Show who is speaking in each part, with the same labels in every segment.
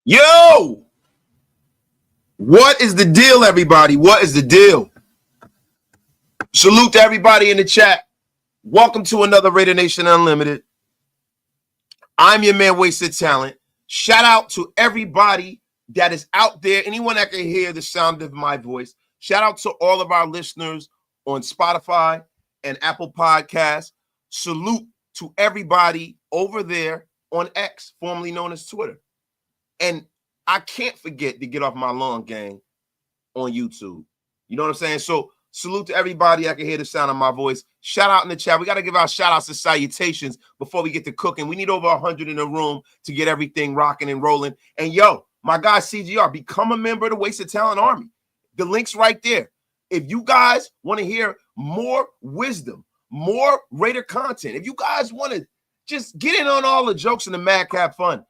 Speaker 1: Yo, what is the deal, everybody? What is the deal? Salute to everybody in the chat. Welcome to another Raider Nation Unlimited. I'm your man, Wasted Talent. Shout out to everybody that is out there, anyone that can hear the sound of my voice. Shout out to all of our listeners on Spotify and Apple Podcasts. Salute to everybody over there on X, formerly known as Twitter. And I can't forget to get off my lawn, gang, on YouTube. You know what I'm saying? So salute to everybody. I can hear the sound of my voice. Shout out in the chat. We got to give our shout outs and salutations before we get to cooking. We need over 100 in the room to get everything rocking and rolling. And yo, my guy CGR, become a member of the Wasted Talent Army. The link's right there. If you guys want to hear more wisdom, more Raider content, if you guys want to just get in on all the jokes and the madcap fun,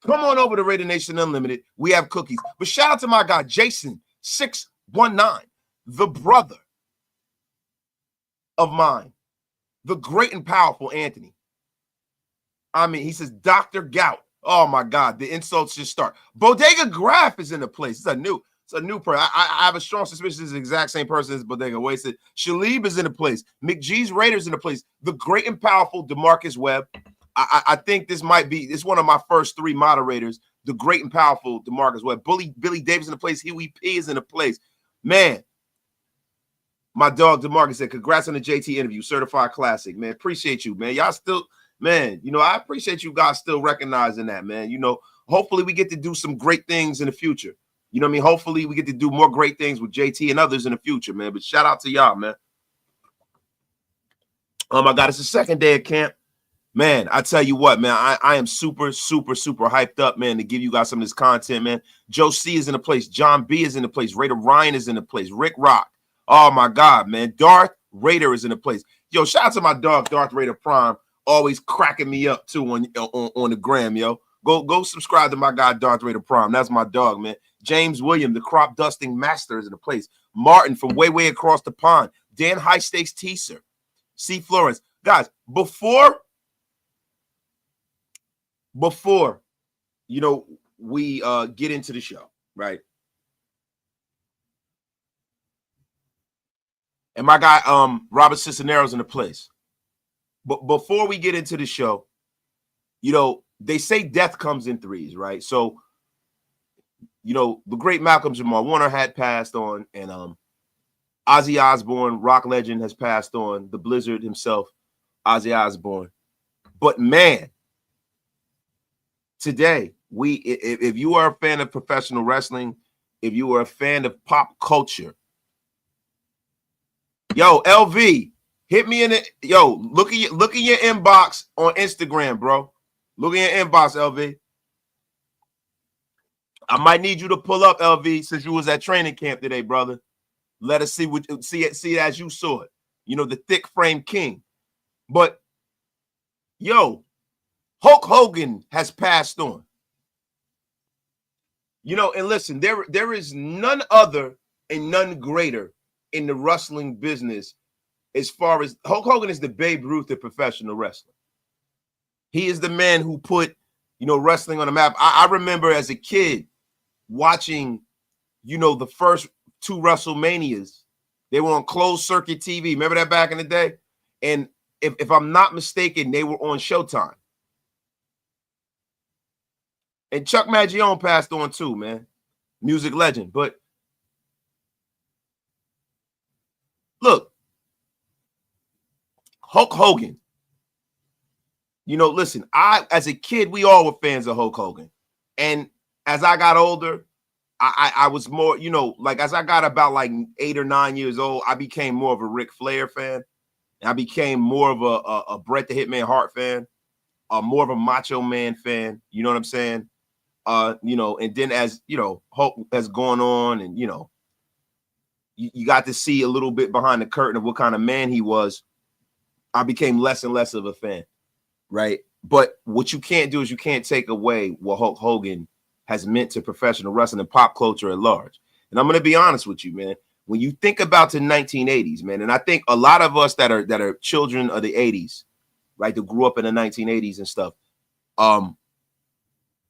Speaker 1: come on over to Raider Nation Unlimited. We have cookies. But shout out to my guy, Jason619, the brother of mine, the great and powerful Anthony. I mean, he says, Dr. Gout. Oh, my God. The insults just start. Bodega Graph is in the place. It's a new person. I have a strong suspicion it's the exact same person as Bodega Wasted. Shalib is in the place. McGee's Raiders in the place. The great and powerful DeMarcus Webb. I think this might be, it's one of my first three moderators, the great and powerful DeMarcus Webb. Billy Davis in the place. Huey P is in the place. Man, my dog DeMarcus said, congrats on the JT interview, certified classic, man. Appreciate you, man. Y'all still, man, you know, I appreciate you guys still recognizing that, man. You know, hopefully we get to do some great things in the future. You know what I mean? Hopefully we get to do more great things with JT and others in the future, man. But shout out to y'all, man. Oh, my God, it's the second day of camp. Man, I tell you what, man, I am super, super, super hyped up, man, to give you guys some of this content, man. Joe C is in the place. John B is in the place. Raider Ryan is in the place. Rick Rock. Oh, my God, man. Darth Raider is in the place. Yo, shout out to my dog, Darth Raider Prime, always cracking me up, too, on the gram, yo. Go subscribe to my guy, Darth Raider Prime. That's my dog, man. James William, the crop dusting master, is in the place. Martin from way across the pond. Dan High Stakes Teaser. C. Florence. Guys, before you know we get into the show, right? And my guy Robert Cisneros in the place. But before we get into the show, you know, they say death comes in threes, right? So, you know, the great Malcolm Jamal Warner had passed on, and Ozzy Osbourne, rock legend, has passed on. The Blizzard himself, Ozzy Osbourne. But man, today, if you are a fan of professional wrestling, if you are a fan of pop culture, yo, LV, hit me in it. Yo, look at your inbox on Instagram, bro. Look at your inbox, LV. I might need you to pull up, LV, since you was at training camp today, brother. Let us see it as you saw it. You know, the thick frame king. But yo, Hulk Hogan has passed on. You know, and listen, there is none other and none greater in the wrestling business as far as Hulk Hogan is the Babe Ruth of professional wrestling. He is the man who put, you know, wrestling on the map. I remember as a kid watching, you know, the first two WrestleManias. They were on closed circuit TV. Remember that back in the day? And if I'm not mistaken, they were on Showtime. And Chuck Mangione passed on too, man. Music legend. But look, Hulk Hogan. You know, listen, as a kid, we all were fans of Hulk Hogan. And as I got older, I was more, you know, like as I got about like 8 or 9 years old, I became more of a Ric Flair fan. And I became more of a Bret the Hitman Hart fan, more of a Macho Man fan. You know what I'm saying? You know, and then as you know, Hulk has gone on, and you know, you got to see a little bit behind the curtain of what kind of man he was. I became less and less of a fan, right? But what you can't do is you can't take away what Hulk Hogan has meant to professional wrestling and pop culture at large. And I'm going to be honest with you, man. When you think about the 1980s, man, and I think a lot of us that are children of the 80s, right, that grew up in the 1980s and stuff,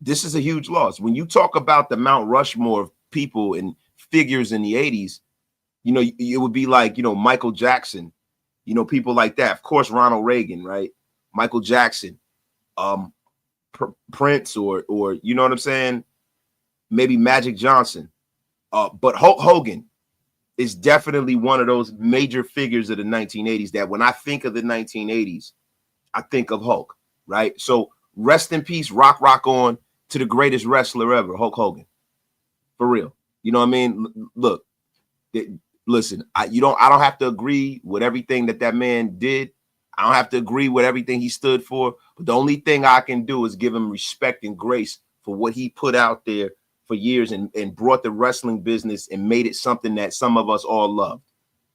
Speaker 1: this is a huge loss. When you talk about the Mount Rushmore of people and figures in the 80s, you know, it would be like, you know, Michael Jackson, you know, people like that. Of course, Ronald Reagan, right? Michael Jackson, Prince, or you know what I'm saying? Maybe Magic Johnson. But Hulk Hogan is definitely one of those major figures of the 1980s that when I think of the 1980s, I think of Hulk, right? So rest in peace, rock on to the greatest wrestler ever, Hulk Hogan. For real. You know what I mean? Look, listen, I don't have to agree with everything that man did. I don't have to agree with everything he stood for. But the only thing I can do is give him respect and grace for what he put out there for years and brought the wrestling business and made it something that some of us all loved.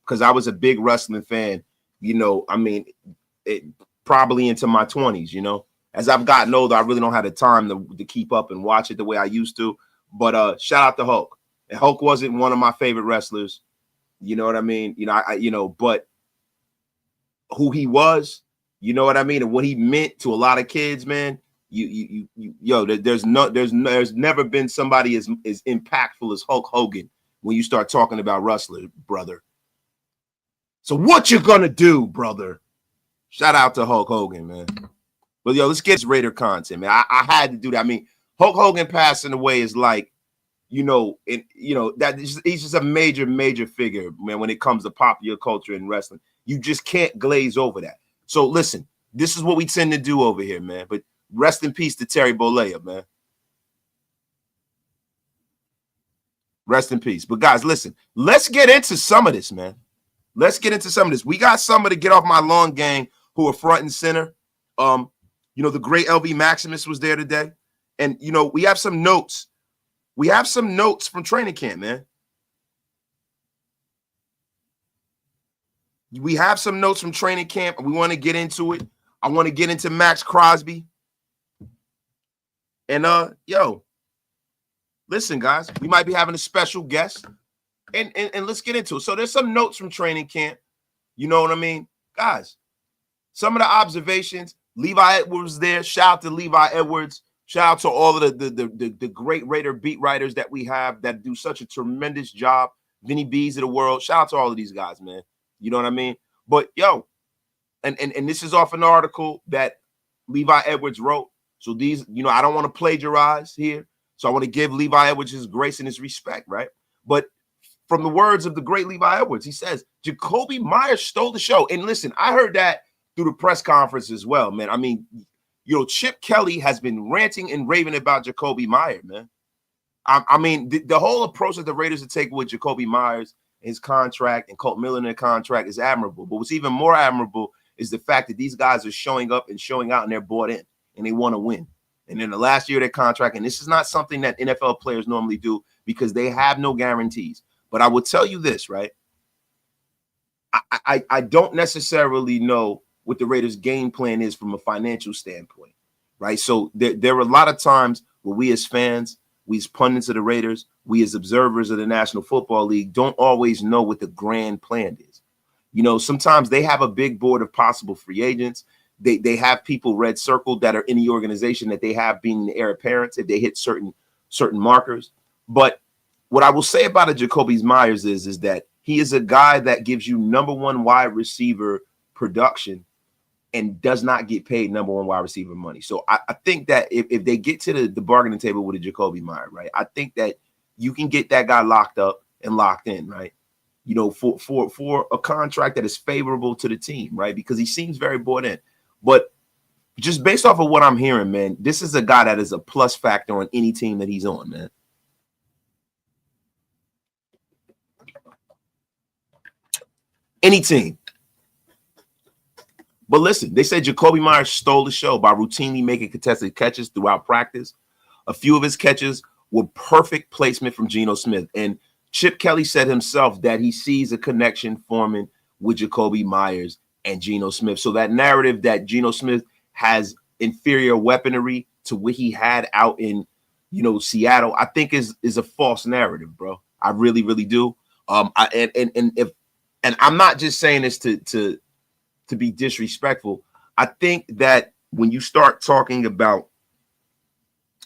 Speaker 1: Because I was a big wrestling fan, you know, I mean, probably into my 20s, you know. As I've gotten older, I really don't have the time to keep up and watch it the way I used to. But shout out to Hulk. And Hulk wasn't one of my favorite wrestlers. You know what I mean? You know, but who he was, you know what I mean? And what he meant to a lot of kids, man. There's never been somebody as impactful as Hulk Hogan when you start talking about wrestler, brother. So what you gonna do, brother? Shout out to Hulk Hogan, man. But let's get this Raider content, man. I had to do that. I mean, Hulk Hogan passing away is like, you know, that he's just a major figure, man, when it comes to popular culture and wrestling. You just can't glaze over that. So listen, this is what we tend to do over here, man. But rest in peace to Terry Bollea, man. Rest in peace. But guys, listen, let's get into some of this, man. Let's get into some of this. We got somebody to get off my lawn gang who are front and center. You know, the great LV Maximus was there today. And, you know, we have some notes. We have some notes from training camp, man. We have some notes from training camp, and we want to get into it. I want to get into Maxx Crosby. And, listen, guys, we might be having a special guest. And let's get into it. So there's some notes from training camp. You know what I mean? Guys, some of the observations. Levi Edwards there. Shout out to Levi Edwards. Shout out to all of the great Raider beat writers that we have that do such a tremendous job. Vinny B's of the world. Shout out to all of these guys, man. You know what I mean? But and this is off an article that Levi Edwards wrote. So these, you know, I don't want to plagiarize here. So I want to give Levi Edwards his grace and his respect, right? But from the words of the great Levi Edwards, he says, Jakobi Meyers stole the show. And listen, I heard that through the press conference as well, man. I mean, you know, Chip Kelly has been ranting and raving about Jakobi Meyers, man. I mean, the whole approach that the Raiders are taking with Jakobi Meyers, his contract, and Colt Miller in their contract is admirable. But what's even more admirable is the fact that these guys are showing up and showing out, and they're bought in, and they want to win. And in the last year of their contract, and this is not something that NFL players normally do because they have no guarantees. But I will tell you this, right? I don't necessarily know what the Raiders' game plan is from a financial standpoint, right? So there are a lot of times where we as fans, we as pundits of the Raiders, we as observers of the National Football League don't always know what the grand plan is. You know, sometimes they have a big board of possible free agents. They have people red circled that are in the organization that they have being the heir apparent if they hit certain markers. But what I will say about a Jakobi Meyers is that he is a guy that gives you number one wide receiver production and does not get paid number one wide receiver money. So I think that if they get to the bargaining table with a Jakobi Meyers, right, I think that you can get that guy locked up and locked in, right? You know, for a contract that is favorable to the team, right? Because he seems very bought in. But just based off of what I'm hearing, man, this is a guy that is a plus factor on any team that he's on, man. Any team. But listen, they said Jacoby Myers stole the show by routinely making contested catches throughout practice. A few of his catches were perfect placement from Geno Smith. And Chip Kelly said himself that he sees a connection forming with Jacoby Myers and Geno Smith. So that narrative that Geno Smith has inferior weaponry to what he had out in, Seattle, I think is a false narrative, bro. I really, really do. And I'm not just saying this to be disrespectful. I think that when you start talking about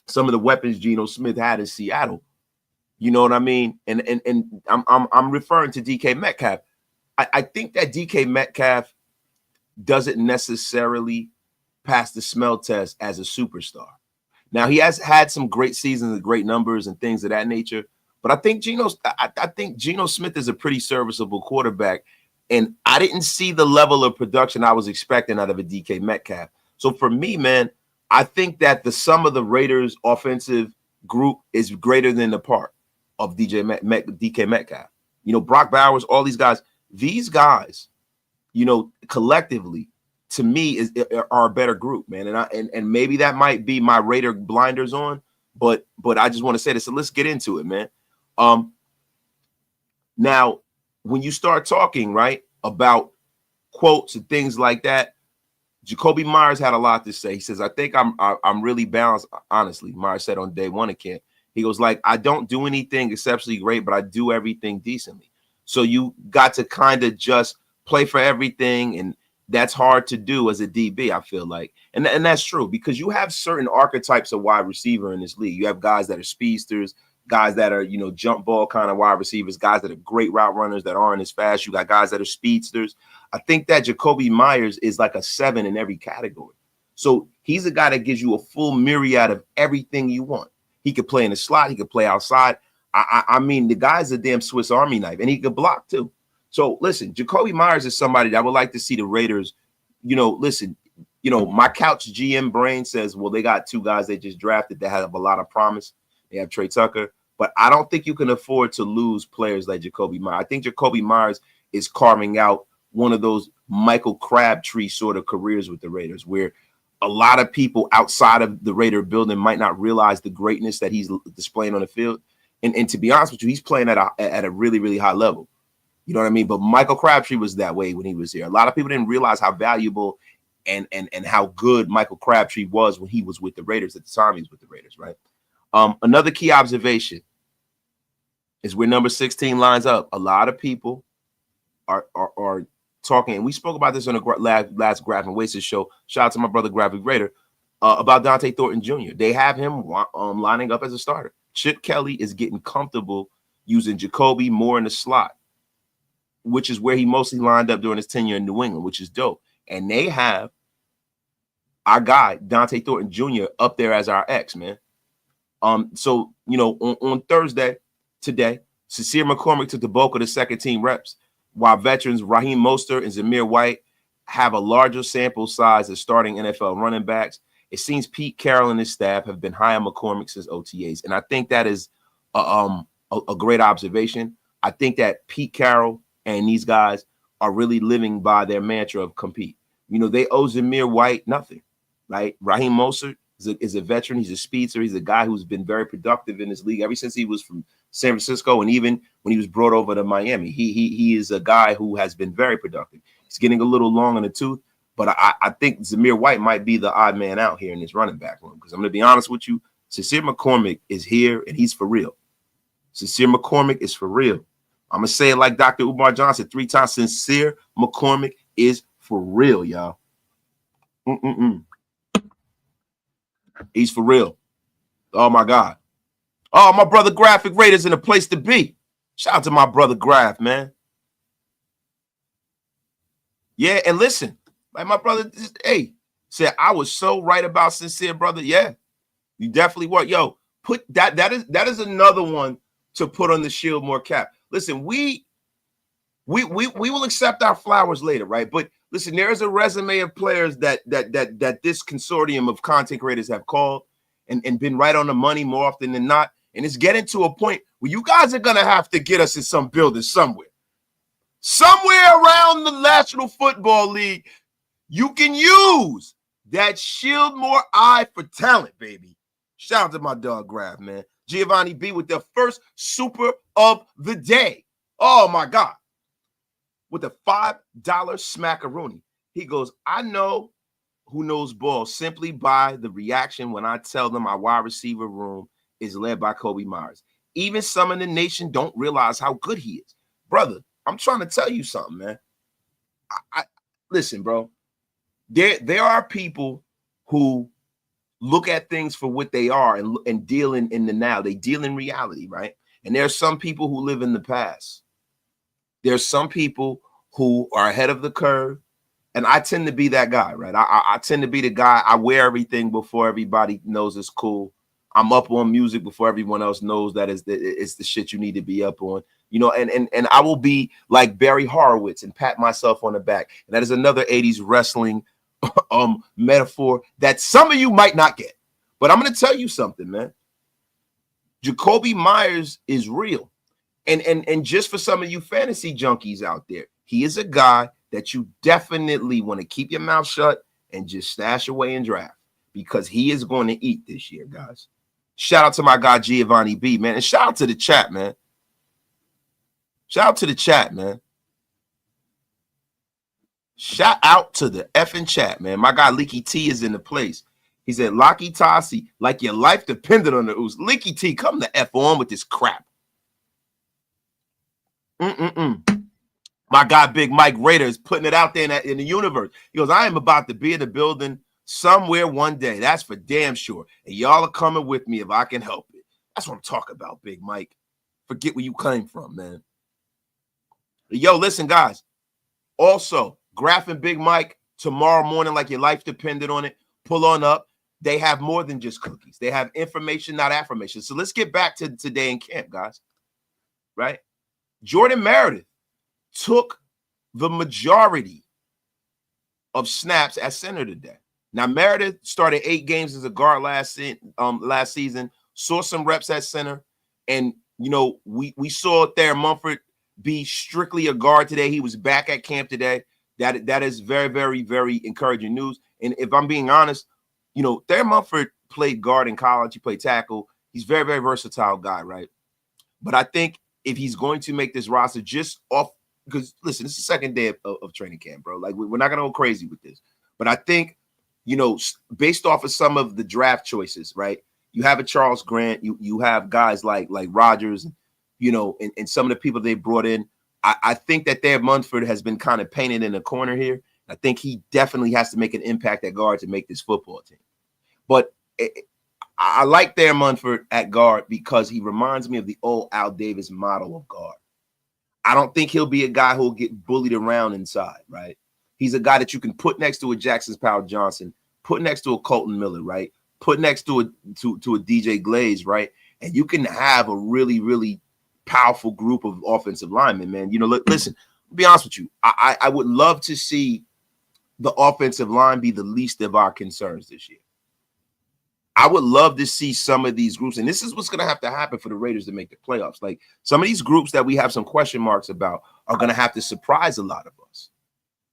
Speaker 1: some of the weapons Geno Smith had in Seattle, you know what I mean? And I'm referring to DK Metcalf. I think that DK Metcalf doesn't necessarily pass the smell test as a superstar. Now, he has had some great seasons and great numbers and things of that nature, but I think Geno Smith is a pretty serviceable quarterback, and I didn't see the level of production I was expecting out of a DK Metcalf. So for me, man, I think that the sum of the Raiders' offensive group is greater than the part of DK Metcalf. Brock Bowers, all these guys, collectively, to me, are a better group, man. And maybe that might be my Raider blinders on, but I just want to say this. So let's get into it, man. Now, when you start talking, right, about quotes and things like that, Jacoby Myers had a lot to say. He says, I think I'm really balanced, honestly. Myers said on day one of camp. He goes, I don't do anything exceptionally great, but I do everything decently. So you got to kind of just play for everything, and that's hard to do as a DB, I feel like. And that's true, because you have certain archetypes of wide receiver in this league. You have guys that are speedsters, guys that are, jump ball kind of wide receivers, guys that are great route runners that aren't as fast. You got guys that are speedsters. I think that Jacoby Myers is like a 7 in every category. So he's a guy that gives you a full myriad of everything you want. He could play in the slot. He could play outside. I mean, the guy's a damn Swiss Army knife, and he could block too. So listen, Jacoby Myers is somebody that I would like to see the Raiders, my couch GM brain says, well, they got 2 guys they just drafted that have a lot of promise. They have Trey Tucker, but I don't think you can afford to lose players like Jacoby Myers. I think Jacoby Myers is carving out one of those Michael Crabtree sort of careers with the Raiders, where a lot of people outside of the Raider building might not realize the greatness that he's displaying on the field. And to be honest with you, he's playing at a really, really high level. You know what I mean? But Michael Crabtree was that way when he was here. A lot of people didn't realize how valuable and how good Michael Crabtree was when he was with the Raiders at the time he was with the Raiders, right? Another key observation is where number 16 lines up. A lot of people are talking, and we spoke about this on the last Graphic Wasted show. Shout out to my brother Graphic Raider about Dante Thornton Jr. They have him lining up as a starter. Chip Kelly is getting comfortable using Jacoby more in the slot, which is where he mostly lined up during his tenure in New England, which is dope. And they have our guy, Dante Thornton Jr., up there as our X, man. So, on Thursday, today, Sincere McCormick took the bulk of the second team reps, while veterans Raheem Mostert and Zamir White have a larger sample size as starting NFL running backs. It seems Pete Carroll and his staff have been high on McCormick since OTAs. And I think that is a great observation. I think that Pete Carroll and these guys are really living by their mantra of compete. They owe Zamir White nothing, right? Raheem Mostert is a veteran. He's a speedster. He's a guy who's been very productive in this league ever since he was from San Francisco, and even when he was brought over to Miami. He is a guy who has been very productive. He's getting a little long in the tooth, but I think Zamir White might be the odd man out here in this running back room, because I'm going to be honest with you, Sincere McCormick is here, and he's for real. Sincere McCormick is for real. I'm going to say it like Dr. Umar Johnson 3 times. Sincere McCormick is for real, y'all. He's for real. Oh, my God. Oh, my brother Graphic Raiders in a place to be. Shout out to my brother Graph, man. Yeah, and listen, like my brother, said I was so right about Sincere, brother. Yeah, you definitely were. Yo, put that is another one to put on the Shieldmore cap. Listen, we will accept our flowers later, right? But listen, there is a resume of players that this consortium of content creators have called and been right on the money more often than not. And it's getting to a point where you guys are gonna have to get us in some building somewhere. somewhere around the National Football League, you can use that Shieldmore eye for talent, baby. Shout out to my dog Graf, man. Giovanni B with the first super of the day. Oh, my God. With a $5 smackaroonie. He goes, I know who knows ball simply by the reaction when I tell them our wide receiver room is led by Kobe Myers. Even some in the nation don't realize how good he is. Brother, I'm trying to tell you something, man. Listen, bro. There are people who look at things for what they are and deal in the now. They deal in reality, right? And there are some people who live in the past. There's some people who are ahead of the curve. And I tend to be that guy, right? I tend to be the guy. I wear everything before everybody knows it's cool. I'm up on music before everyone else knows that it's the shit you need to be up on. You know, and I will be like Barry Horowitz and pat myself on the back. And that is another 80s wrestling metaphor that some of you might not get. But I'm going to tell you something, man. Jacoby Myers is real. And just for some of you fantasy junkies out there, he is a guy that you definitely want to keep your mouth shut and just stash away and draft because he is going to eat this year, guys. Shout out to my guy Giovanni B, man. And shout out to the chat, man. Shout out to the chat, man. Shout out to the effing chat, man. My guy Leaky T is in the place. He said, Locky Tossie, like your life depended on the ooze. Leaky T, come the F on with this crap. My guy Big Mike Rader is putting it out there in the universe. He goes, I am about to be in the building somewhere one day. That's for damn sure. And y'all are coming with me if I can help it. That's what I'm talking about, Big Mike. Forget where you came from, man. Yo, listen, guys. Also, Graf and Big Mike tomorrow morning, like your life depended on it. Pull on up. They have more than just cookies. They have information, not affirmation. So let's get back to today in camp, guys. Right? Jordan Meredith took the majority of snaps at center today. Now, Meredith started 8 games as a guard last season, saw some reps at center, and, you know, we saw Thayer Munford be strictly a guard today. He was back at camp today. That is very, very, very encouraging news. And if I'm being honest, you know, Thayer Munford played guard in college. He played tackle. He's a very, very versatile guy, right? But I think if he's going to make this roster just off, because listen, it's the second day of training camp, bro. Like, we're not going to go crazy with this. But I think, you know, based off of some of the draft choices, right? You have a Charles Grant. You have guys like Rodgers, you know, and some of the people they brought in. I think that Thayer Munford has been kind of painted in a corner here. I think he definitely has to make an impact at guard to make this football team. But I like Thayer Munford at guard because he reminds me of the old Al Davis model of guard. I don't think he'll be a guy who'll get bullied around inside, right? He's a guy that you can put next to a Jackson Powell Johnson, put next to a Colton Miller, right? Put next to a DJ Glaze, right? And you can have a really, really powerful group of offensive linemen, man. You know, listen, I'll be honest with you. I would love to see the offensive line be the least of our concerns this year. I would love to see some of these groups, and this is what's going to have to happen for the Raiders to make the playoffs. Like, some of these groups that we have some question marks about are going to have to surprise a lot of us,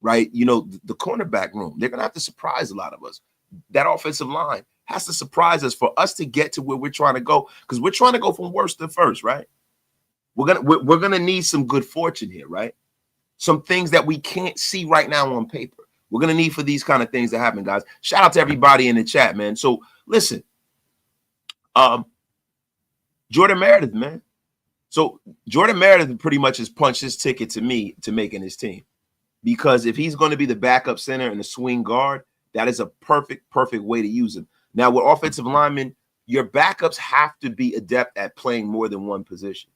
Speaker 1: right? You know, the cornerback room, they're going to have to surprise a lot of us. That offensive line has to surprise us for us to get to where we're trying to go, because we're trying to go from worst to first, right? We're gonna need some good fortune here, right? Some things that we can't see right now on paper. We're gonna need for these kind of things to happen, guys. Shout out to everybody in the chat, man. So listen, Jordan Meredith, man. So Jordan Meredith pretty much has punched his ticket to me to making his team, because if he's going to be the backup center and the swing guard, that is a perfect way to use him. Now, with offensive linemen, your backups have to be adept at playing more than one position,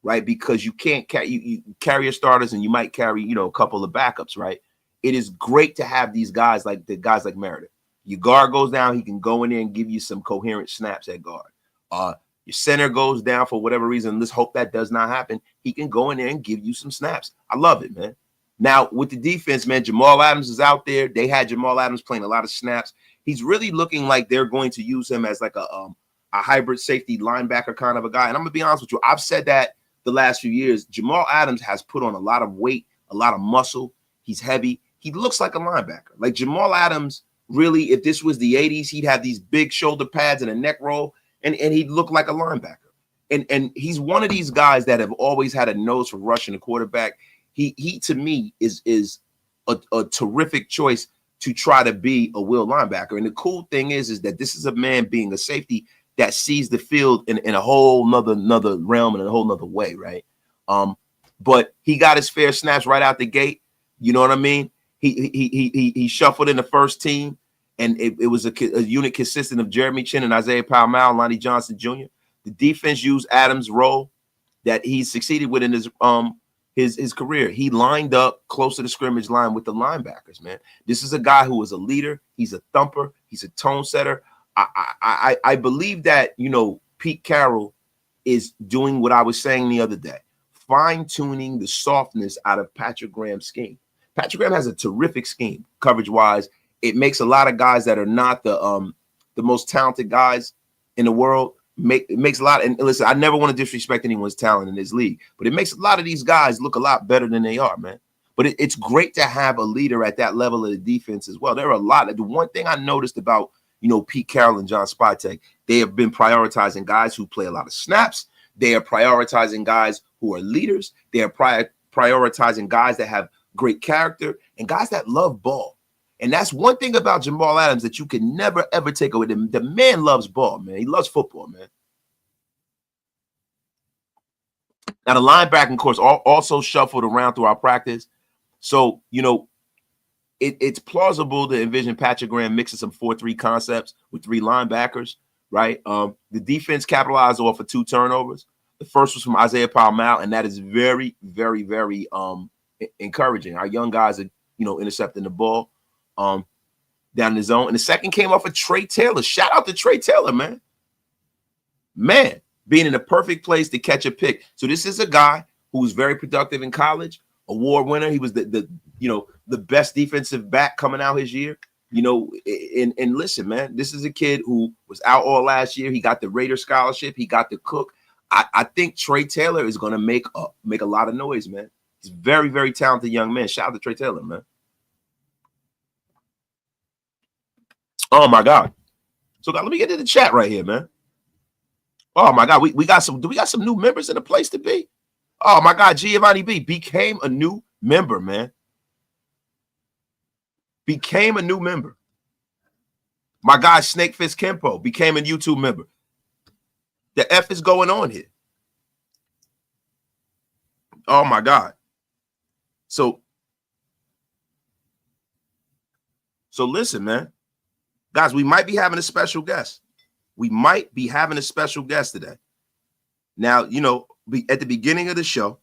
Speaker 1: right? Because you can't you carry your starters and you might carry, you know, a couple of backups, right? It is great to have these guys like Meredith. Your guard goes down, he can go in there and give you some coherent snaps at guard. Your center goes down for whatever reason. Let's hope that does not happen. He can go in there and give you some snaps. I love it, man. Now, with the defense, man, Jamal Adams is out there. They had Jamal Adams playing a lot of snaps. He's really looking like they're going to use him as like a hybrid safety linebacker kind of a guy. And I'm going to be honest with you. I've said that the last few years. Jamal Adams has put on a lot of weight a lot of muscle. He's heavy. He looks like a linebacker. Like Jamal Adams, really, if this was the 80s, he'd have these big shoulder pads and a neck roll, and he'd look like a linebacker. And he's one of these guys that have always had a nose for rushing the quarterback. He to me is a terrific choice to try to be a will linebacker. And the cool thing is that this is a man being a safety that sees the field in a whole another realm and a whole nother way, right? But he got his fair snaps right out the gate. You know what I mean? He shuffled in the first team, and it was a unit consistent of Jeremy Chin and Isaiah Powell and Lonnie Johnson Jr. The defense used Adams' role that he succeeded with in his career. He lined up close to the scrimmage line with the linebackers, man. This is a guy who is a leader. He's a thumper. He's a tone setter. I believe that, you know, Pete Carroll is doing what I was saying the other day, fine-tuning the softness out of Patrick Graham's scheme. Patrick Graham has a terrific scheme, coverage-wise. It makes a lot of guys that are not the most talented guys in the world. It makes a lot. And listen, I never want to disrespect anyone's talent in this league, but it makes a lot of these guys look a lot better than they are, man. But it's great to have a leader at that level of the defense as well. There are a lot. The one thing I noticed about, you know, Pete Carroll and John Spytek, they have been prioritizing guys who play a lot of snaps. They are prioritizing guys who are leaders. They are prioritizing guys that have great character and guys that love ball. And that's one thing about Jamal Adams that you can never, ever take away. The man loves ball, man. He loves football, man. Now, the linebacking course also shuffled around throughout practice. So, you know, it's plausible to envision Patrick Graham mixing some 4-3 concepts with 3 linebackers, right? The defense capitalized off of 2 turnovers. The first was from Isaiah Powell, and that is very, very, very encouraging. Our young guys are, you know, intercepting the ball down in the zone. And the second came off of Trey Taylor. Shout out to Trey Taylor, man. Man, being in the perfect place to catch a pick. So this is a guy who was very productive in college, award winner. He was the best defensive back coming out his year. You know, and listen, man, this is a kid who was out all last year. He got the Raider scholarship. He got the Cook. I think Trey Taylor is going to make a lot of noise, man. He's a very, very talented young man. Shout out to Trey Taylor, man. Oh my God. So let me get to the chat right here, man. Oh my God, we got some. Do we got some new members in the place to be? Oh my God, Giovanni B became a new member, man. Became a new member. My guy Snakefist Kempo became a YouTube member. The F is going on here. Oh my God. So listen, man. Guys, we might be having a special guest. We might be having a special guest today. Now, you know, at the beginning of the show,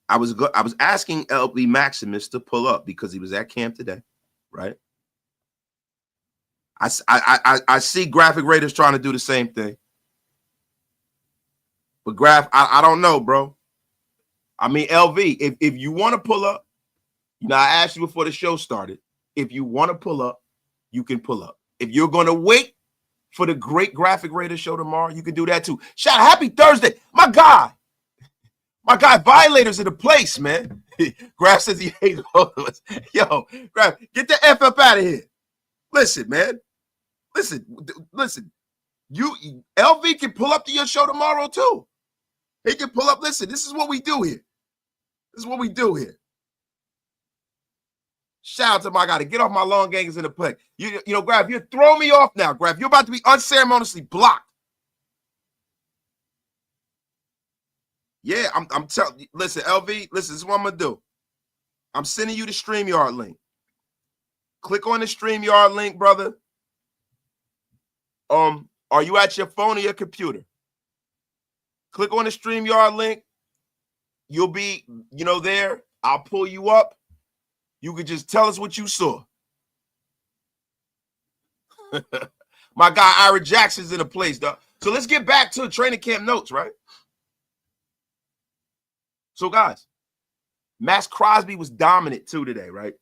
Speaker 1: I was asking LB Maximus to pull up because he was at camp today, right? I see Graphic Raiders trying to do the same thing. But Graph, I don't know, bro. I mean, LV, if you want to pull up, you know, I asked you before the show started. If you want to pull up, you can pull up. If you're going to wait for the great Graphic Raiders show tomorrow, you can do that too. Shout out, happy Thursday. My guy, Violators in the place, man. Graph says he hates all of us. Yo, Graph, get the F up out of here. Listen, man. Listen. You, LV can pull up to your show tomorrow too. He can pull up. Listen, this is what we do here. Shout out to my guy to get off my long gangers in the play. You know, Graf, you're throwing me off now, Graf. You're about to be unceremoniously blocked. Yeah, I'm telling you. Listen, LV, listen, this is what I'm going to do. I'm sending you the StreamYard link. Click on the StreamYard link, brother. Are you at your phone or your computer? Click on the StreamYard link. You'll be, you know, there. I'll pull you up. You could just tell us what you saw. My guy, Ira Jackson's in a place, dog. So let's get back to training camp notes, right? So, guys, Maxx Crosby was dominant, too, today, right?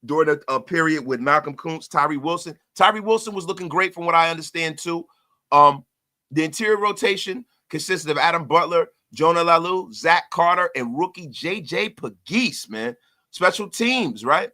Speaker 1: During a period with Malcolm Kuntz, Tyree Wilson. Tyree Wilson was looking great from what I understand, too. The interior rotation consisted of Adam Butler, Jonah Lalu, Zach Carter, and rookie J.J. Pegues, man. Special teams, right?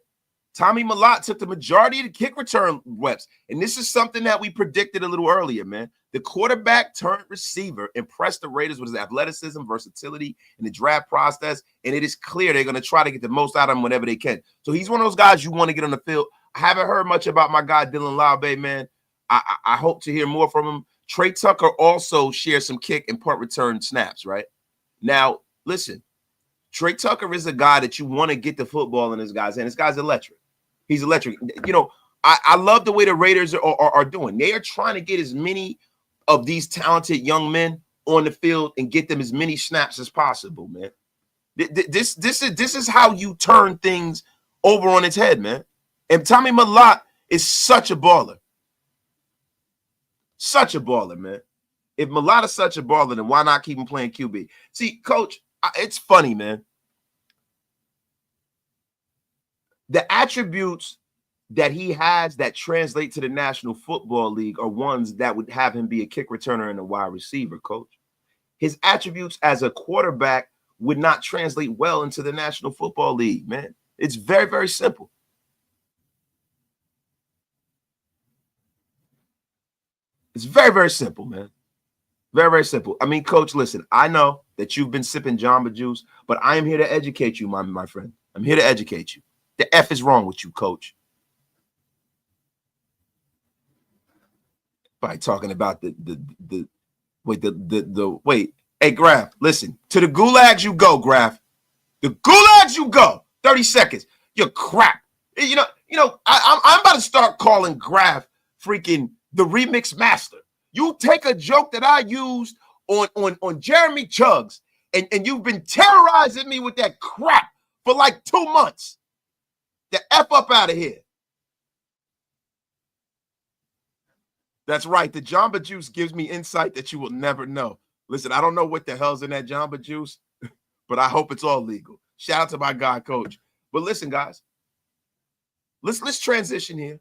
Speaker 1: Tommy Mellott took the majority of the kick return reps. And this is something that we predicted a little earlier, man. The quarterback turned receiver impressed the Raiders with his athleticism, versatility, and the draft process. And it is clear they're going to try to get the most out of him whenever they can. So he's one of those guys you want to get on the field. I haven't heard much about my guy, Dylan Laube, man. I hope to hear more from him. Trey Tucker also shares some kick and punt return snaps, right? Now, listen, Trey Tucker is a guy that you want to get the football in his guy's hand. This guy's electric. He's electric. You know, I love the way the Raiders are doing. They are trying to get as many of these talented young men on the field and get them as many snaps as possible, man. This is how you turn things over on its head, man. And Tommy Mellott is such a baller. Such a baller, man. If Mellott is such a baller, then why not keep him playing QB? See, Coach, it's funny, man. The attributes that he has that translate to the National Football League are ones that would have him be a kick returner and a wide receiver, Coach. His attributes as a quarterback would not translate well into the National Football League, man. It's very, very simple. It's very, very simple, man. Very, very simple. I mean, Coach, listen, I know that you've been sipping Jamba Juice, but I am here to educate you, my friend. I'm here to educate you. The F is wrong with you, Coach. By talking about the wait. Hey, Graf, listen. To the gulags you go, Graf. The gulags you go. 30 seconds. You're crap. You know, I'm about to start calling Graf freaking the remix master. You take a joke that I used on Jeremy Chugs, and you've been terrorizing me with that crap for like 2 months. The F up out of here. That's right. The Jamba Juice gives me insight that you will never know. Listen, I don't know what the hell's in that Jamba Juice, but I hope it's all legal. Shout out to my guy, Coach. But listen, guys, let's transition here.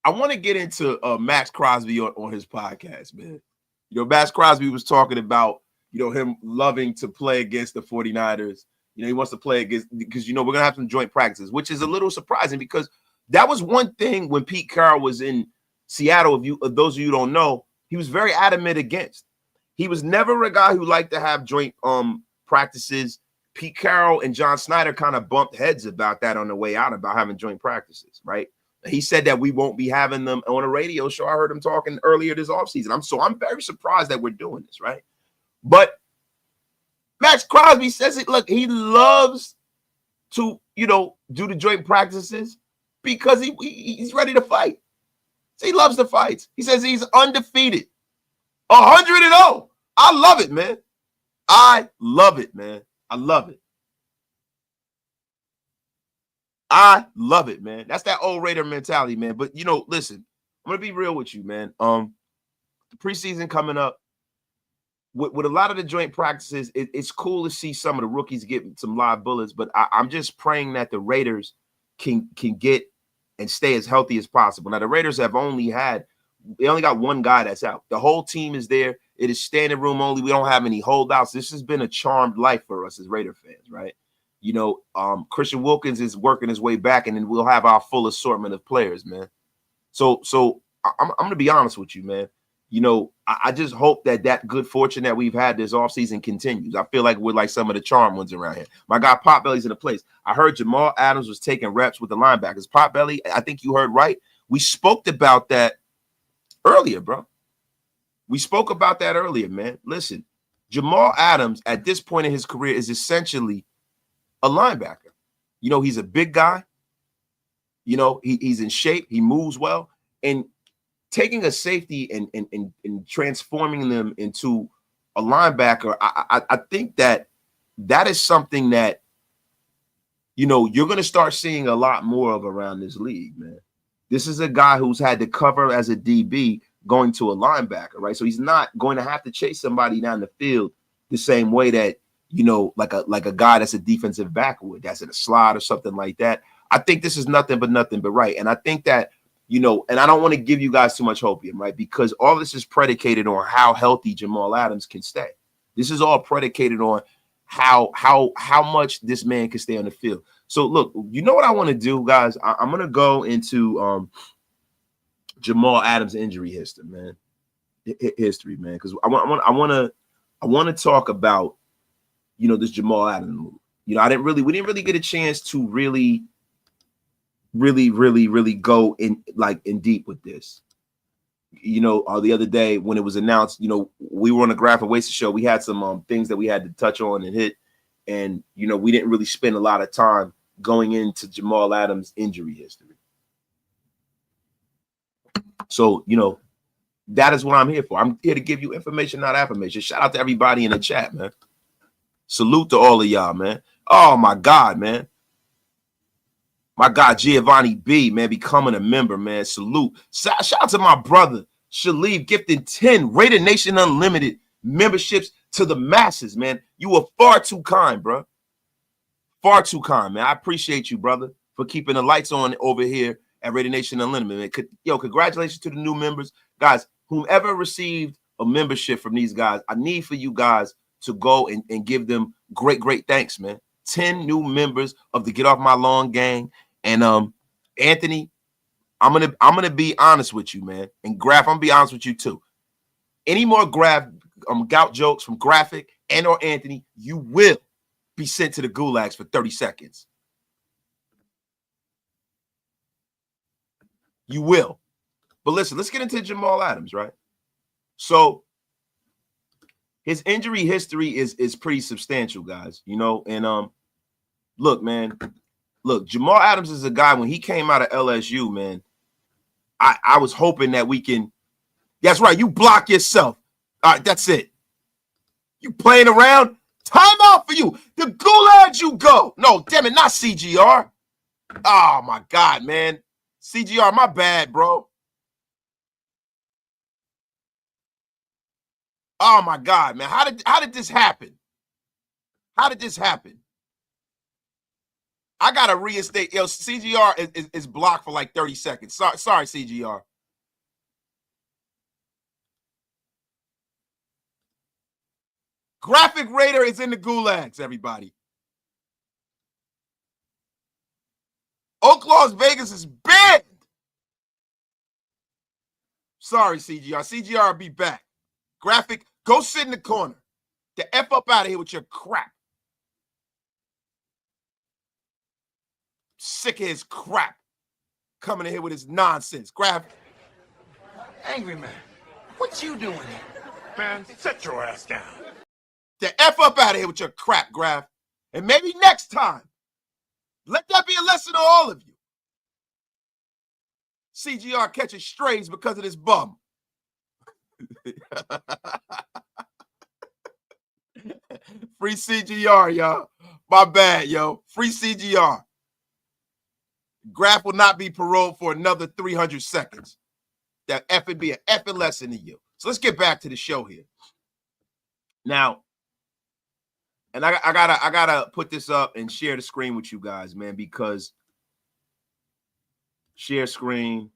Speaker 1: I want to get into Maxx Crosby on his podcast, man. You know, Maxx Crosby was talking about, you know, him loving to play against the 49ers. You know, he wants to play against, because, you know, we're going to have some joint practices, which is a little surprising because that was one thing when Pete Carroll was in Seattle. If those of you don't know, he was very adamant against. He was never a guy who liked to have joint practices. Pete Carroll and John Snyder kind of bumped heads about that on the way out, about having joint practices, right? He said that we won't be having them on a radio show. I heard him talking earlier this offseason. I'm very surprised that we're doing this, right? But Maxx Crosby says it. Look, he loves to, you know, do the joint practices because he's ready to fight. So he loves the fights. He says he's undefeated, 100-0. I love it, man. I love it, man. I love it. I love it, man. That's that old Raider mentality, man. But, you know, listen, I'm going to be real with you, man. The preseason coming up, with a lot of the joint practices, it's cool to see some of the rookies get some live bullets, but I'm just praying that the Raiders can get and stay as healthy as possible. Now, the Raiders have only got one guy that's out. The whole team is there. It is standing room only. We don't have any holdouts. This has been a charmed life for us as Raider fans, right? You know, Christian Wilkins is working his way back, and then we'll have our full assortment of players, man. So I'm going to be honest with you, man. You know, I just hope that good fortune that we've had this offseason continues. I feel like we're like some of the charmed ones around here. My guy Potbelly's in the place. I heard Jamal Adams was taking reps with the linebackers. Potbelly, I think you heard right. We spoke about that earlier, bro. We spoke about that earlier, man. Listen, Jamal Adams at this point in his career is essentially a linebacker. You know, he's a big guy. You know, he's in shape. He moves well. And taking a safety and transforming them into a linebacker, I think that is something that, you know, you're going to start seeing a lot more of around this league, man. This is a guy who's had to cover as a DB going to a linebacker, right? So he's not going to have to chase somebody down the field the same way that, you know, like a guy that's a defensive back would, that's in a slot or something like that. I think this is nothing but right. And I think that, you know, and I don't want to give you guys too much hopium, right? Because all this is predicated on how healthy Jamal Adams can stay. This is all predicated on how much this man can stay on the field. So look, you know what I want to do, guys? I'm gonna go into Jamal Adams' injury history, man. Because I want to talk about, you know, this Jamal Adams move. You know, we didn't really get a chance to really go in deep with this. You know, the other day when it was announced, you know, we were on the Graph and Wasted show. We had some things that we had to touch on and hit, and you know, we didn't really spend a lot of time going into Jamal Adams' injury history. So, you know, that is what I'm here for. I'm here to give you information, not affirmation. Shout out to everybody in the chat, man. Salute to all of y'all, man. Oh my God, man. My God, Giovanni B, man, becoming a member, man. Salute. Shout out to my brother, Shalib, gifting 10 Raider Nation Unlimited memberships to the masses, man. You were far too kind, bro. Far too kind, man. I appreciate you, brother, for keeping the lights on over here at Raider Nation Unlimited, man. Yo, congratulations to the new members. Guys, whomever received a membership from these guys, I need for you guys to go and give them great thanks, man. 10 new members of the Get Off My Lawn gang. And Anthony, I'm gonna be honest with you, man. And Graph, I'm gonna be honest with you too. Any more gout jokes from Graphic and or Anthony, you will be sent to the gulags for 30 seconds. You will. But listen, let's get into Jamal Adams, right? So his injury history is pretty substantial, guys. You know, and look, man. Look, Jamal Adams is a guy, when he came out of LSU, man, I was hoping that we can. That's right. You block yourself. All right, that's it. You playing around? Time out for you. The gulags you go. No, damn it, not CGR. Oh, my God, man. CGR, my bad, bro. Oh, my God, man. How did this happen? How did this happen? I gotta reinstate. Yo, CGR is blocked for like 30 seconds. Sorry, CGR. Graphic Raider is in the gulags, everybody. Oak Las Vegas is banned. Sorry, CGR. CGR will be back. Graphic, go sit in the corner. The F up out of here with your crap. Sick of his crap. Coming in here with his nonsense. Graphic.
Speaker 2: Angry man, what you doing here?
Speaker 3: Man, sit your ass down.
Speaker 1: The F up out of here with your crap, Graph. And maybe next time, let that be a lesson to all of you. CGR catches strays because of this bum. Free CGR, y'all. My bad, yo. Free CGR. Graph will not be paroled for another 300 seconds. That F would be an effing lesson to you. So let's get back to the show here. Now, and I gotta put this up and share the screen with you guys, man, because share screen,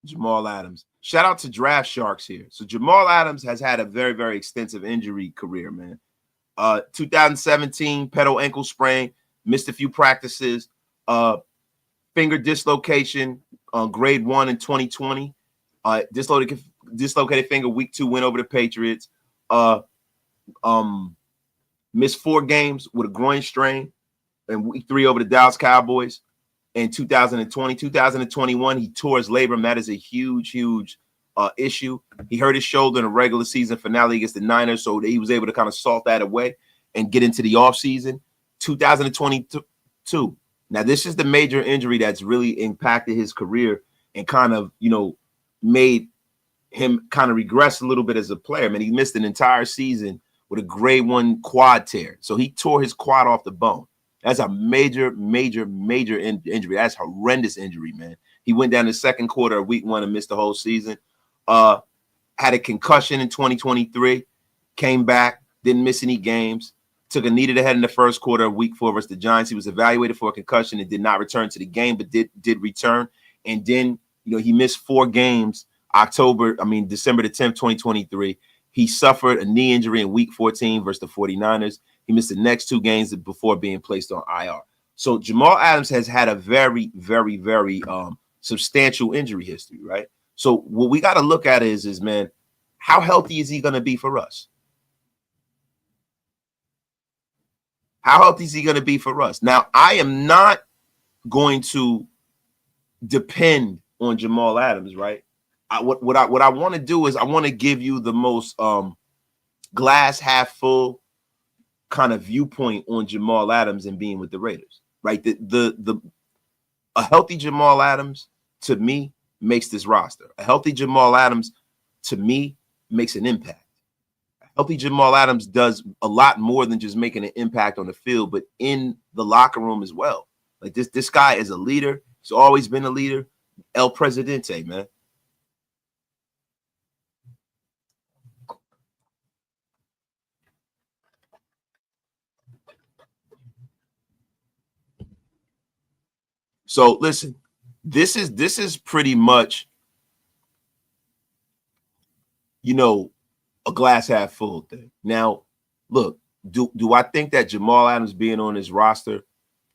Speaker 1: Jamal Adams. Shout out to Draft Sharks here. So Jamal Adams has had a very, very extensive injury career, man. 2017 pedal ankle sprain, missed a few practices. Finger dislocation on grade 1 in 2020. Dislocated finger week 2 win over the Patriots. Missed 4 games with a groin strain in week 3 over the Dallas Cowboys. In 2020, 2021, he tore his labrum. That is a huge issue. He hurt his shoulder in a regular season finale against the Niners, so he was able to kind of salt that away and get into the offseason. 2022. Now, this is the major injury that's really impacted his career and kind of, you know, made him kind of regress a little bit as a player. I mean, he missed an entire season with a grade 1 quad tear. So he tore his quad off the bone. That's a major injury. That's horrendous injury, man. He went down the second quarter of week 1 and missed the whole season. Had a concussion in 2023, came back, didn't miss any games. Took a knee to the head in the first quarter of week 4 versus the Giants. He was evaluated for a concussion and did not return to the game, but did return. And then, you know, he missed 4 games, December the 10th, 2023. He suffered a knee injury in week 14 versus the 49ers. He missed the next 2 games before being placed on IR. So Jamal Adams has had a very, very, very substantial injury history, right? So what we got to look at is, man, how healthy is he going to be for us? How healthy is he going to be for us? Now, I am not going to depend on Jamal Adams, right? What I want to do is I want to give you the most glass half full kind of viewpoint on Jamal Adams and being with the Raiders, right? A healthy Jamal Adams to me makes this roster. A healthy Jamal Adams to me makes an impact. A healthy Jamal Adams does a lot more than just making an impact on the field, but in the locker room as well. Like this guy is a leader. He's always been a leader. El Presidente, man. So listen, this is pretty much, you know, a glass half full thing. Now, look, do I think that Jamal Adams being on his roster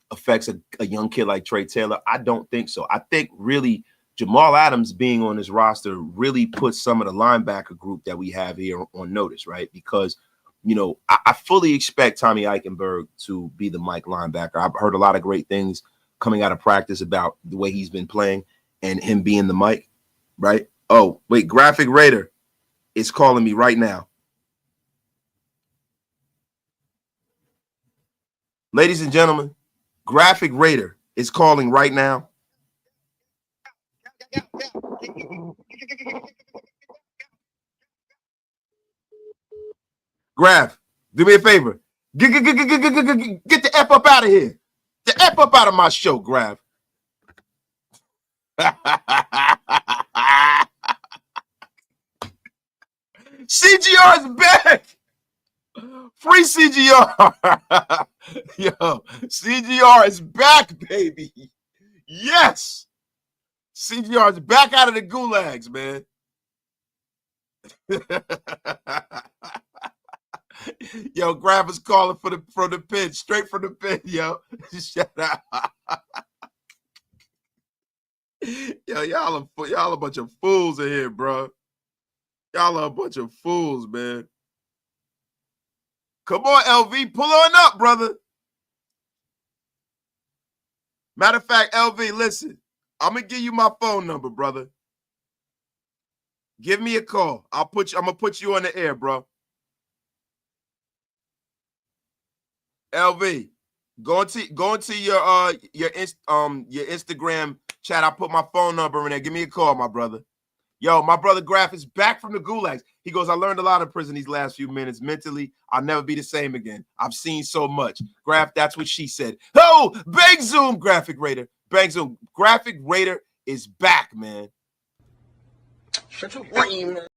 Speaker 1: affects a young kid like Trey Taylor? I don't think so. I think really Jamal Adams being on his roster really puts some of the linebacker group that we have here on notice, right? Because, you know, I fully expect Tommy Eichenberg to be the Mike linebacker. I've heard a lot of great things coming out of practice about the way he's been playing and him being the Mike, right? Oh, wait, Graphic Raider is calling me right now. Ladies and gentlemen, Graphic Raider is calling right now. Graph, do me a favor. Get the F up out of here. The F up out of my show, Graph. CGR is back. Free CGR. Yo, CGR is back, baby. Yes. CGR is back out of the gulags, man. Yo, Graph is calling from the pit, straight from the pit, yo. Shut up. Yo, y'all a bunch of fools in here, bro. Y'all are a bunch of fools, man. Come on, LV, pull on up, brother. Matter of fact, LV, listen, I'm gonna give you my phone number, brother. Give me a call. I'm gonna put you on the air, bro. LV, go into your Instagram chat. I put my phone number in there. Give me a call, my brother. Yo, my brother Graph is back from the gulags. He goes, I learned a lot in prison these last few minutes. Mentally, I'll never be the same again. I've seen so much. Graph, that's what she said. Oh, bang zoom, Graphic Raider. Bang zoom. Graphic Raider is back, man.
Speaker 2: Shut your brain, man.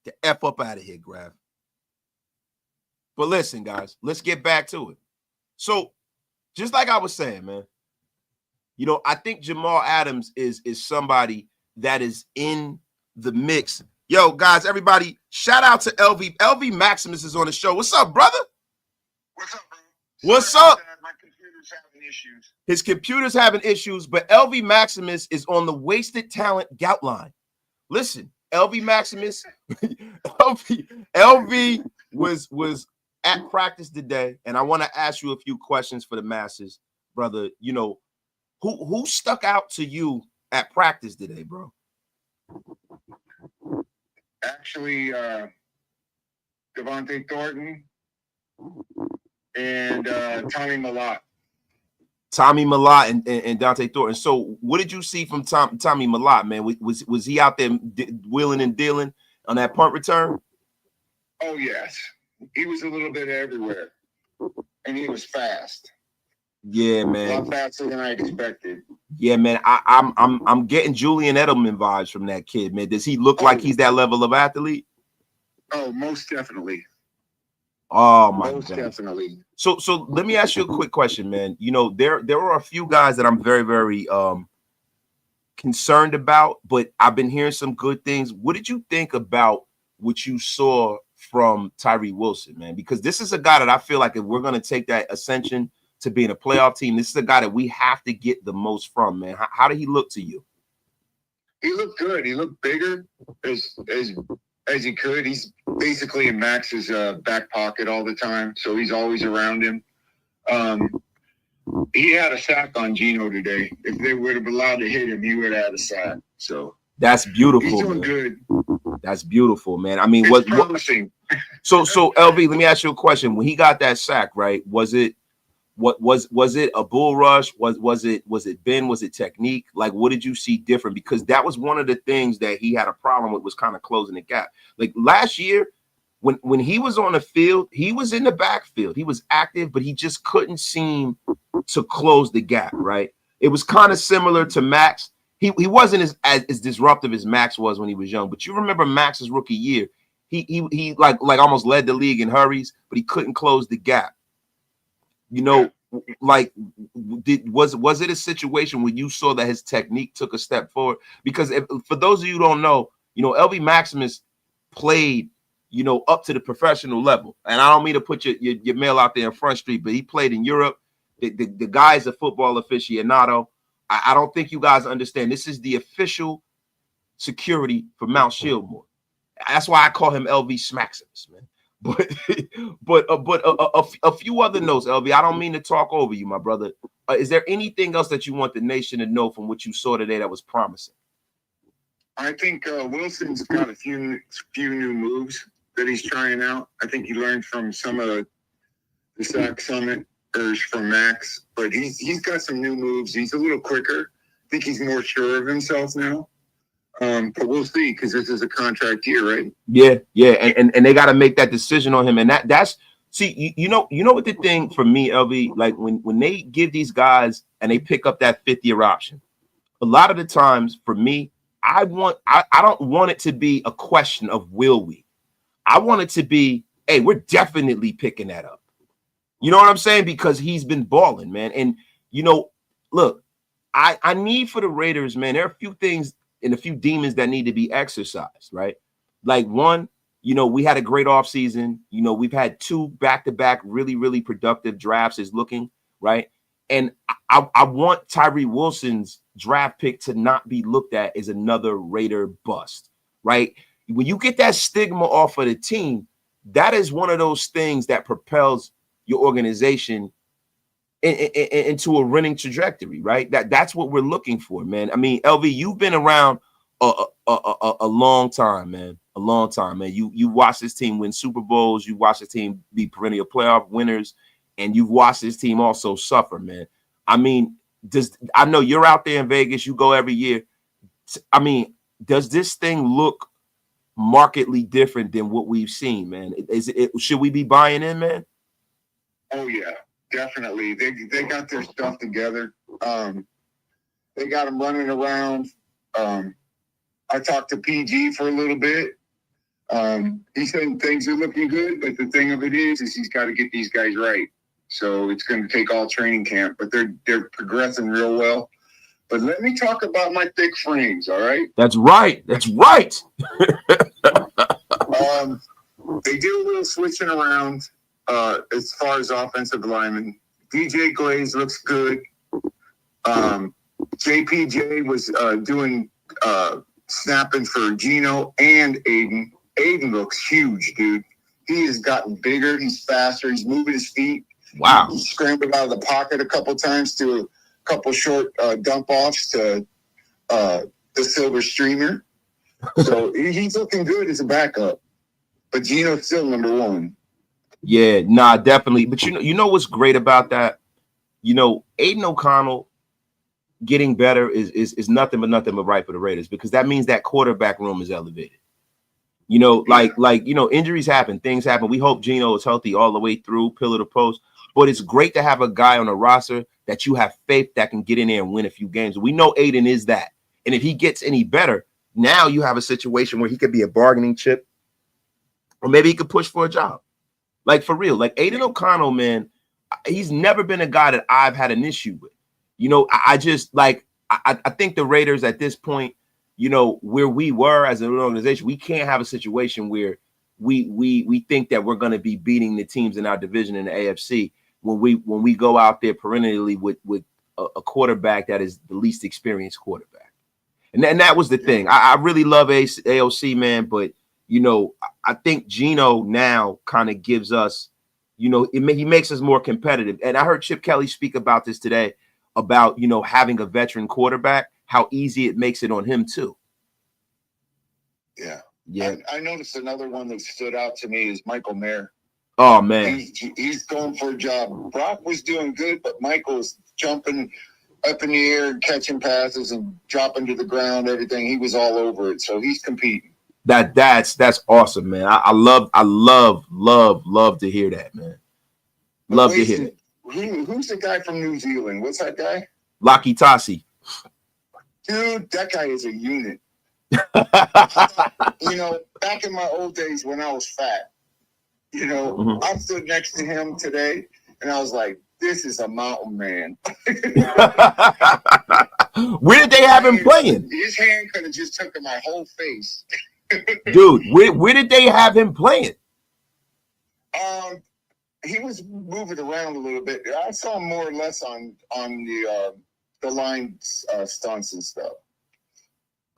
Speaker 1: The F up out of here, Graph. But listen, guys, let's get back to it. So, just like I was saying, man, you know, I think Jamal Adams is somebody that is in the mix. Yo, guys, everybody, shout out to LV. LV Maximus is on the show. What's up, brother?
Speaker 3: What's up, bro?
Speaker 1: What's
Speaker 3: Sorry
Speaker 1: up?
Speaker 3: about that. My computer's having issues.
Speaker 1: His computer's having issues, but LV Maximus is on the Wasted Talent Gout line. Listen, LV Maximus, LV was at practice today, and I want to ask you a few questions for the masses, brother. You know, who stuck out to you at practice today, bro?
Speaker 3: Actually, Devontae Thornton and Tommy Malott.
Speaker 1: Tommy Malott and Dante Thornton. So, what did you see from Tommy Malott, man? Was he out there wheeling and dealing on that punt return?
Speaker 3: Oh yes, he was a little bit everywhere, and he was fast.
Speaker 1: Yeah,
Speaker 3: A
Speaker 1: man.
Speaker 3: lot faster than I expected.
Speaker 1: Yeah, man. I'm getting Julian Edelman vibes from that kid, man. Does he look like he's that level of athlete?
Speaker 3: Oh, most definitely.
Speaker 1: Oh my
Speaker 3: Most
Speaker 1: God.
Speaker 3: definitely.
Speaker 1: So let me ask you a quick question, man. You know, there are a few guys that I'm very, very concerned about, but I've been hearing some good things. What did you think about what you saw from Tyree Wilson, man, because this is a guy that I feel like if we're going to take that ascension to being a playoff team, this is a guy that we have to get the most from, man. How did he look to you?
Speaker 3: He looked good. He looked bigger as he could. He's basically in Max's back pocket all the time, so he's always around him. He had a sack on Geno today. If they would have allowed to hit him, he would have had a sack. So
Speaker 1: that's beautiful.
Speaker 3: He's doing
Speaker 1: man.
Speaker 3: good.
Speaker 1: That's beautiful, man. I mean,
Speaker 3: it's promising.
Speaker 1: So LV, let me ask you a question. When he got that sack, right? Was it a bull rush? Was it Ben? Was it technique? Like, what did you see different? Because that was one of the things that he had a problem with, was kind of closing the gap. Like last year, when he was on the field, he was in the backfield. He was active, but he just couldn't seem to close the gap, right? It was kind of similar to Maxx. He wasn't as disruptive as Maxx was when he was young. But you remember Max's rookie year, he like almost led the league in hurries, but he couldn't close the gap. You know, like was it a situation where you saw that his technique took a step forward? Because for those of you who don't know, you know, LV Maximus played, you know, up to the professional level. And I don't mean to put your mail out there in Front Street, but he played in Europe. The guy's a football aficionado. I don't think you guys understand. This is the official security for Mount Shieldmore. That's why I call him LV Smaximus, man. But a few other notes, LV. I don't mean to talk over you, my brother. Is there anything else that you want the nation to know from what you saw today that was promising?
Speaker 3: I think Wilson's got a few new moves that he's trying out. I think he learned from some of the Sack Summit from Maxx, but he's got some new moves. He's a little quicker. I think he's more sure of himself now. But we'll see, because this is a contract year, right?
Speaker 1: Yeah, and they got to make that decision on him, and that's see, you know what the thing for me, LV, like when they give these guys and they pick up that 5th-year option, a lot of the times for me, I don't want it to be a question of will we. I want it to be, hey, we're definitely picking that up. You know what I'm saying? Because he's been balling, man. And you know, look, I need for the Raiders, man. There are a few things and a few demons that need to be exercised, right? Like one, you know, we had a great offseason. You know, we've had 2 back-to-back really, really productive drafts is looking, right? And I want Tyree Wilson's draft pick to not be looked at as another Raider bust, right? When you get that stigma off of the team, that is one of those things that propels your organization into a winning trajectory, right? That's what we're looking for, man. I mean, LV, you've been around a long time, man. A long time, man. You watched this team win Super Bowls. You watched this team be perennial playoff winners, and you've watched this team also suffer, man. I mean, I know you're out there in Vegas. You go every year. I mean, does this thing look markedly different than what we've seen, man? Should we be buying in, man?
Speaker 3: Oh yeah, definitely. They got their stuff together. They got them running around. I talked to PG for a little bit. He said things are looking good, but the thing of it is he's got to get these guys right. So it's going to take all training camp, but they're progressing real well. But let me talk about my thick frames, all right?
Speaker 1: That's right. That's right.
Speaker 3: They do a little switching around as far as offensive linemen. DJ Glaze looks good. JPJ was doing snapping for Geno and Aiden. Aiden looks huge, dude. He has gotten bigger. He's faster. He's moving his feet.
Speaker 1: Wow.
Speaker 3: He scrambled out of the pocket a couple times to a couple short dump offs to the Silver Streamer. So he's looking good as a backup. But Geno's still number 1.
Speaker 1: Yeah, nah, definitely. But you know what's great about that? You know, Aiden O'Connell getting better is nothing but right for the Raiders, because that means that quarterback room is elevated. You know, like you know, injuries happen, things happen. We hope Geno is healthy all the way through, pillar to post. But it's great to have a guy on the roster that you have faith that can get in there and win a few games. We know Aiden is that. And if he gets any better, now you have a situation where he could be a bargaining chip, or maybe he could push for a job. Like, for real. Like, Aiden O'Connell, man, he's never been a guy that I've had an issue with. You know, I just, like, I think the Raiders at this point, you know, where we were as an organization, we can't have a situation where we think that we're going to be beating the teams in our division in the AFC when we go out there perennially with a quarterback that is the least experienced quarterback. And that was the thing. I really love AOC, man, but you know, I think Geno now kind of gives us, you know, he makes us more competitive. And I heard Chip Kelly speak about this today about, you know, having a veteran quarterback, how easy it makes it on him too.
Speaker 3: Yeah.
Speaker 1: Yeah.
Speaker 3: I noticed another one that stood out to me is Michael Mayer.
Speaker 1: Oh, man.
Speaker 3: He's going for a job. Brock was doing good, but Michael's jumping up in the air and catching passes and dropping to the ground, everything. He was all over it. So he's competing.
Speaker 1: That's awesome, man. I love to hear that, man. Love to hear it.
Speaker 3: Who's the guy from New Zealand? What's that guy?
Speaker 1: Laki Tasi.
Speaker 3: Dude, that guy is a unit. You know, back in my old days when I was fat, you know, I stood next to him today and I was like, this is a mountain man.
Speaker 1: Where did they have him playing?
Speaker 3: His hand could have just took my whole face.
Speaker 1: Dude, where did they have him playing?
Speaker 3: He was moving around a little bit. I saw him more or less on the line stunts and stuff.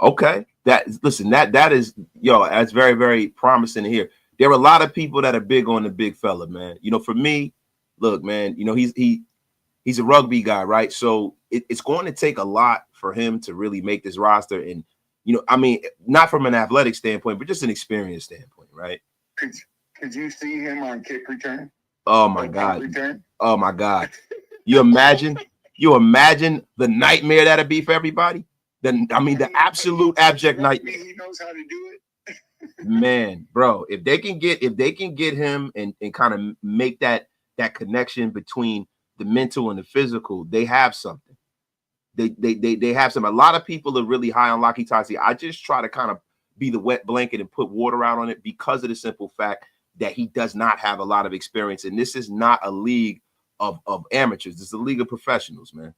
Speaker 3: Okay,
Speaker 1: that is, that's very, very promising to hear. There are a lot of people that are big on the big fella, man. You know, for me, look, man, you know, he's a rugby guy, right? So it's going to take a lot for him to really make this roster. And, you know, I mean, not from an athletic standpoint, but just an experience standpoint, right?
Speaker 3: Could you see him on kick return?
Speaker 1: Oh my God. Oh my God. You imagine the nightmare that'd be for everybody? The absolute abject nightmare.
Speaker 3: He knows how to do it.
Speaker 1: Man, bro, if they can get him and kind of make that connection between the mental and the physical, they have something. They have some. A lot of people are really high on Laki Tasi. I just try to kind of be the wet blanket and put water out on it because of the simple fact that he does not have a lot of experience. And this is not a league of amateurs. It's a league of professionals, man.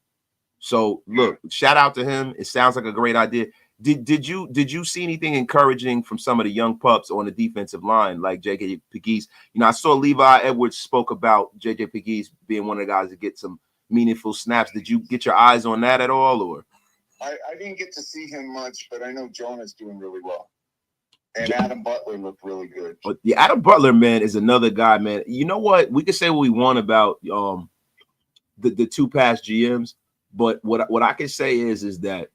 Speaker 1: So look, shout out to him. It sounds like a great idea. Did you see anything encouraging from some of the young pups on the defensive line, like JJ Pegues? You know, I saw Levi Edwards spoke about JJ Pegues being one of the guys to get some meaningful snaps. Did you get your eyes on that at all, or?
Speaker 3: I didn't get to see him much, but I know Jonah's doing really well. And Adam Butler looked really good.
Speaker 1: Yeah, Adam Butler, man, is another guy, man. You know what? We can say what we want about the two past GMs, but what I can say is that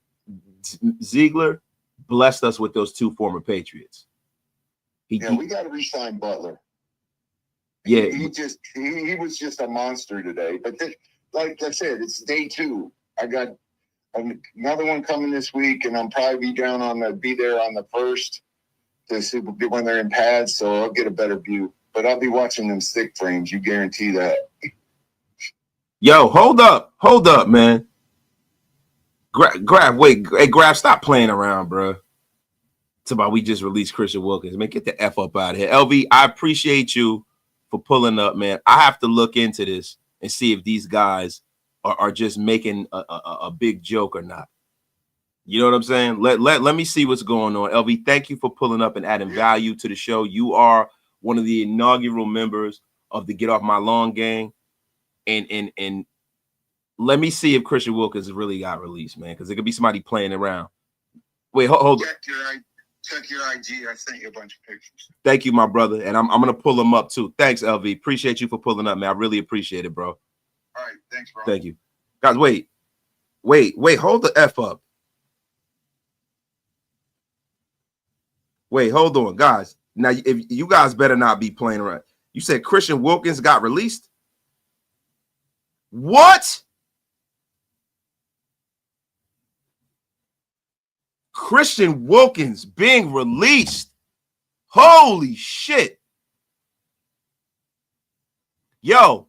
Speaker 1: Ziegler blessed us with those two former Patriots.
Speaker 3: We got to re-sign Butler.
Speaker 1: Yeah,
Speaker 3: he was just a monster today. But like I said, it's day 2. I got another one coming this week, and I'll probably be there on the 1st to see when they're in pads, so I'll get a better view. But I'll be watching them stick frames. You guarantee that.
Speaker 1: Yo, hold up, man. Grab, stop playing around, bro. It's about we just released Christian Wilkins. Man, get the F up out of here. LV, I appreciate you for pulling up, man. I have to look into this and see if these guys are just making a big joke or not. You know what I'm saying? Let me see what's going on. LV, thank you for pulling up and adding value to the show. You are one of the inaugural members of the Get Off My Lawn gang. And let me see if Christian Wilkins really got released, man, because it could be somebody playing around. Wait, hold.
Speaker 3: Check your IG. I sent you a bunch of pictures.
Speaker 1: Thank you, my brother. And I'm going to pull them up, too. Thanks, LV. Appreciate you for pulling up, man. I really appreciate it, bro.
Speaker 3: All right. Thanks, bro.
Speaker 1: Thank you. Guys, wait. Hold the F up. Wait, hold on, guys. Now, if you guys better not be playing around. You said Christian Wilkins got released? What? Christian Wilkins being released. Holy shit. Yo,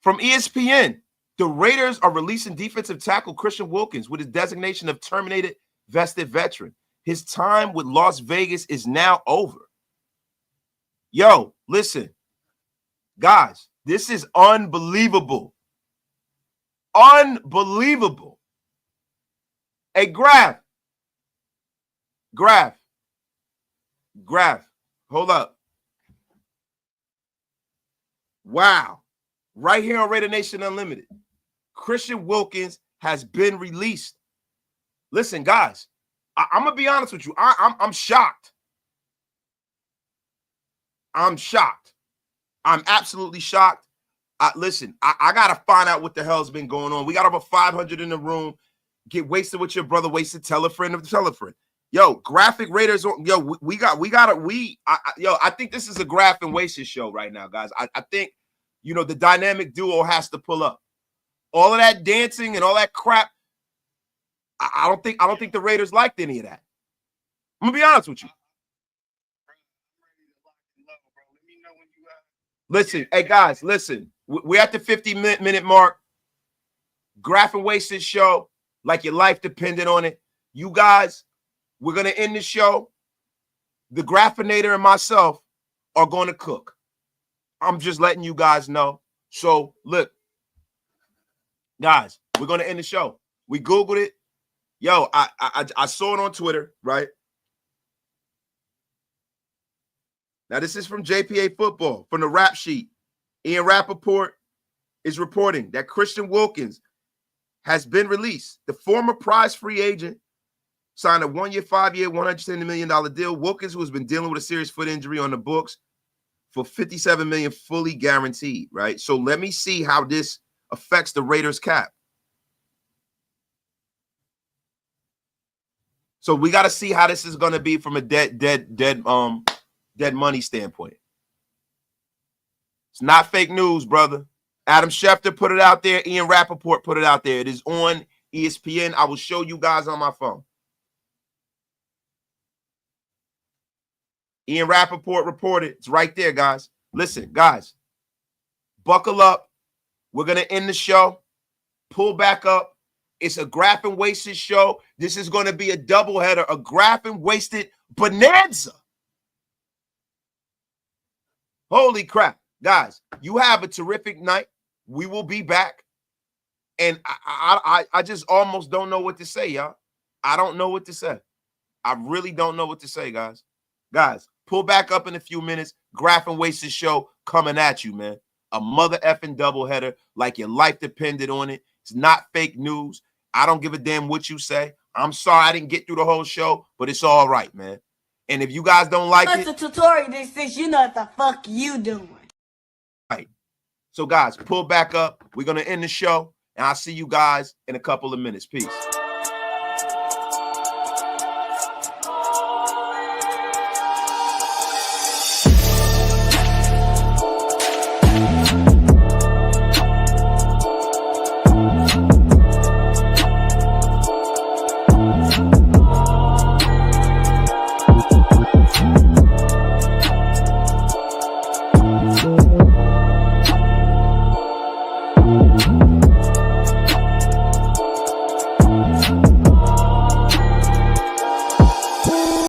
Speaker 1: from ESPN, the Raiders are releasing defensive tackle Christian Wilkins with his designation of terminated vested veteran. His time with Las Vegas is now over. Yo, listen, guys, this is unbelievable. Unbelievable. Hey, Graf, Graph. Hold up. Wow. Right here on Raider Nation Unlimited. Christian Wilkins has been released. Listen, guys, I'm gonna be honest with you. I'm shocked. I'm shocked. I'm absolutely shocked. Listen, I gotta find out what the hell's been going on. We got over 500 in the room. Get wasted with your brother, wasted. Tell a friend of tell a friend. Yo, Graphic Raiders. Yo, I think this is a Graph and Wasted show right now, guys. I think, you know, the dynamic duo has to pull up. All of that dancing and all that crap. I don't think the Raiders liked any of that. I'm gonna be honest with you. Listen, hey guys, listen. We're at the 50-minute mark. Graph and Wasted show, like your life depended on it. You guys, we're gonna end the show. The Graphinator and myself are going to cook. I'm just letting you guys know. So look, guys, we're gonna end the show. We Googled it. Yo, I saw it on Twitter, right? Now, this is from JPA Football, from the Rap Sheet. Ian Rappaport is reporting that Christian Wilkins has been released. The former prize free agent signed a 1-year, 5-year, $170 million deal. Wilkins, who has been dealing with a serious foot injury, on the books for $57 million fully guaranteed, right? So let me see how this affects the Raiders cap. So we got to see how this is going to be from a dead money standpoint. It's not fake news, brother. Adam Schefter put it out there. Ian Rappaport put it out there. It is on ESPN. I will show you guys on my phone. Ian Rappaport reported. It's right there, guys. Listen, guys, buckle up. We're going to end the show. Pull back up. It's a Graph and Wasted show. This is going to be a doubleheader, a Graph and Wasted bonanza. Holy crap. Guys, you have a terrific night. We will be back. And I just almost don't know what to say, y'all. I don't know what to say. I really don't know what to say, guys. Guys, pull back up in a few minutes. Graph and Wasted show coming at you, man. A mother effing doubleheader like your life depended on it. It's not fake news. I don't give a damn what you say. I'm sorry I didn't get through the whole show, but it's all right, man. And if you guys don't like it,
Speaker 4: the tutorial that says you know what the fuck you doing.
Speaker 1: Right. So, guys, pull back up. We're going to end the show, and I'll see you guys in a couple of minutes. Peace.